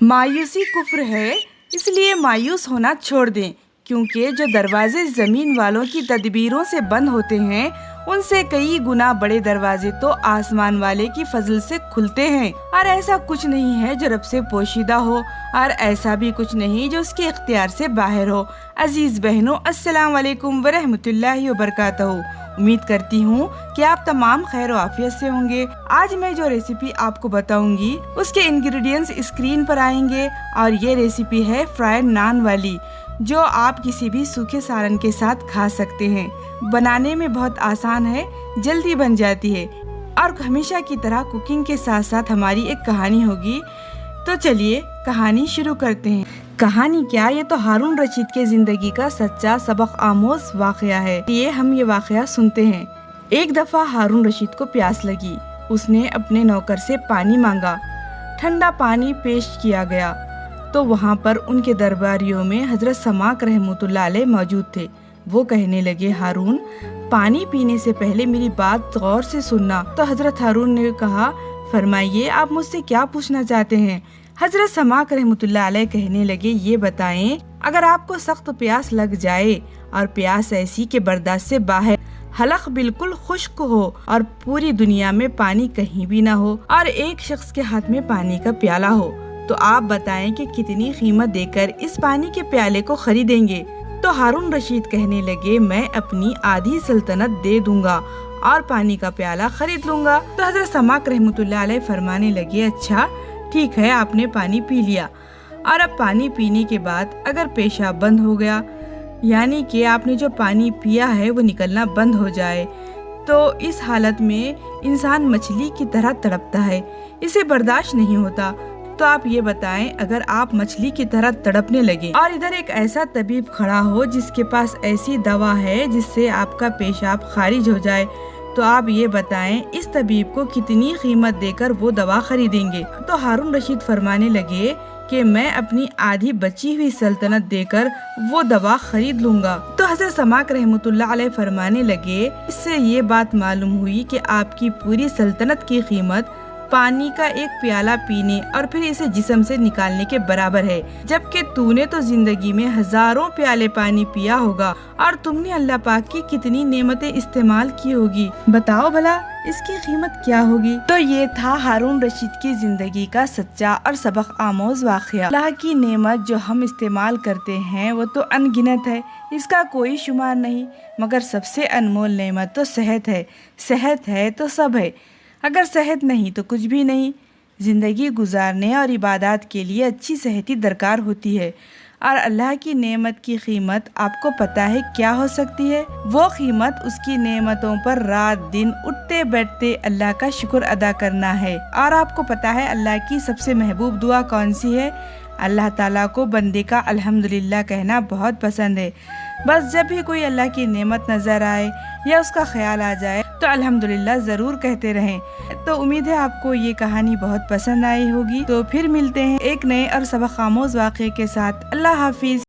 مایوسی کفر ہے، اس لیے مایوس ہونا چھوڑ دیں، کیونکہ جو دروازے زمین والوں کی تدبیروں سے بند ہوتے ہیں ان سے کئی گنا بڑے دروازے تو آسمان والے کی فضل سے کھلتے ہیں۔ اور ایسا کچھ نہیں ہے جو رب سے پوشیدہ ہو، اور ایسا بھی کچھ نہیں جو اس کے اختیار سے باہر ہو۔ عزیز بہنوں، السلام علیکم ورحمۃ اللہ وبرکاتہ۔ امید کرتی ہوں کہ آپ تمام خیر و عافیت سے ہوں گے۔ آج میں جو ریسیپی آپ کو بتاؤں گی اس کے انگریڈینٹس اسکرین پر آئیں گے، اور یہ ریسیپی ہے فرائڈ نان والی، جو آپ کسی بھی سوکھے سالن کے ساتھ کھا سکتے ہیں۔ بنانے میں بہت آسان ہے، جلدی بن جاتی ہے، اور ہمیشہ کی طرح کوکنگ کے ساتھ ساتھ ہماری ایک کہانی ہوگی۔ تو چلیے کہانی شروع کرتے ہیں۔ کہانی کیا، یہ تو ہارون رشید کے زندگی کا سچا سبق آموز واقعہ ہے۔ یہ ہم یہ واقعہ سنتے ہیں۔ ایک دفعہ ہارون رشید کو پیاس لگی۔ اس نے اپنے نوکر سے پانی مانگا۔ ٹھنڈا پانی پیش کیا گیا تو وہاں پر ان کے درباریوں میں حضرت سماک رحمۃ اللہ علیہ موجود تھے۔ وہ کہنے لگے، ہارون، پانی پینے سے پہلے میری بات غور سے سننا۔ تو حضرت ہارون نے کہا، فرمائیے، آپ مجھ سے کیا پوچھنا چاہتے ہیں؟ حضرت سماک رحمۃ اللہ علیہ کہنے لگے، یہ بتائیں، اگر آپ کو سخت پیاس لگ جائے اور پیاس ایسی کہ برداشت سے باہر، حلق بالکل خشک ہو اور پوری دنیا میں پانی کہیں بھی نہ ہو، اور ایک شخص کے ہاتھ میں پانی کا پیالہ ہو، تو آپ بتائیں کہ کتنی قیمت دے کر اس پانی کے پیالے کو خریدیں گے؟ تو ہارون رشید کہنے لگے، میں اپنی آدھی سلطنت دے دوں گا اور پانی کا پیالہ خرید لوں گا۔ تو حضرت سماک رحمۃ اللہ علیہ فرمانے لگے، اچھا ٹھیک ہے، آپ نے پانی پی لیا، اور اب پانی پینے کے بعد اگر پیشاب بند ہو گیا، یعنی کہ آپ نے جو پانی پیا ہے وہ نکلنا بند ہو جائے، تو اس حالت میں انسان مچھلی کی طرح تڑپتا ہے، اسے برداشت نہیں ہوتا۔ تو آپ یہ بتائیں، اگر آپ مچھلی کی طرح تڑپنے لگے اور ادھر ایک ایسا طبیب کھڑا ہو جس کے پاس ایسی دوا ہے جس سے آپ کا پیشاب خارج ہو جائے، تو آپ یہ بتائیں اس طبیب کو کتنی قیمت دے کر وہ دوا خریدیں گے؟ تو ہارون رشید فرمانے لگے کہ میں اپنی آدھی بچی ہوئی سلطنت دے کر وہ دوا خرید لوں گا۔ تو حضرت سماک رحمۃ اللہ علیہ فرمانے لگے، اس سے یہ بات معلوم ہوئی کہ آپ کی پوری سلطنت کی قیمت پانی کا ایک پیالہ پینے اور پھر اسے جسم سے نکالنے کے برابر ہے، جبکہ تو نے تو زندگی میں ہزاروں پیالے پانی پیا ہوگا، اور تم نے اللہ پاک کی کتنی نعمتیں استعمال کی ہوگی، بتاؤ بھلا اس کی قیمت کیا ہوگی؟ تو یہ تھا ہارون رشید کی زندگی کا سچا اور سبق آموز واقعہ۔ اللہ کی نعمت جو ہم استعمال کرتے ہیں وہ تو ان گنت ہے، اس کا کوئی شمار نہیں، مگر سب سے انمول نعمت تو صحت ہے۔ صحت ہے تو سب ہے، اگر صحت نہیں تو کچھ بھی نہیں۔ زندگی گزارنے اور عبادات کے لیے اچھی صحت ہی درکار ہوتی ہے، اور اللہ کی نعمت کی قیمت آپ کو پتہ ہے کیا ہو سکتی ہے؟ وہ قیمت اس کی نعمتوں پر رات دن اٹھتے بیٹھتے اللہ کا شکر ادا کرنا ہے۔ اور آپ کو پتہ ہے اللہ کی سب سے محبوب دعا کون سی ہے؟ اللہ تعالیٰ کو بندے کا الحمدللہ کہنا بہت پسند ہے۔ بس جب بھی کوئی اللہ کی نعمت نظر آئے یا اس کا خیال آ جائے تو الحمدللہ ضرور کہتے رہیں۔ تو امید ہے آپ کو یہ کہانی بہت پسند آئی ہوگی۔ تو پھر ملتے ہیں ایک نئے اور سبق آموز واقعے کے ساتھ۔ اللہ حافظ۔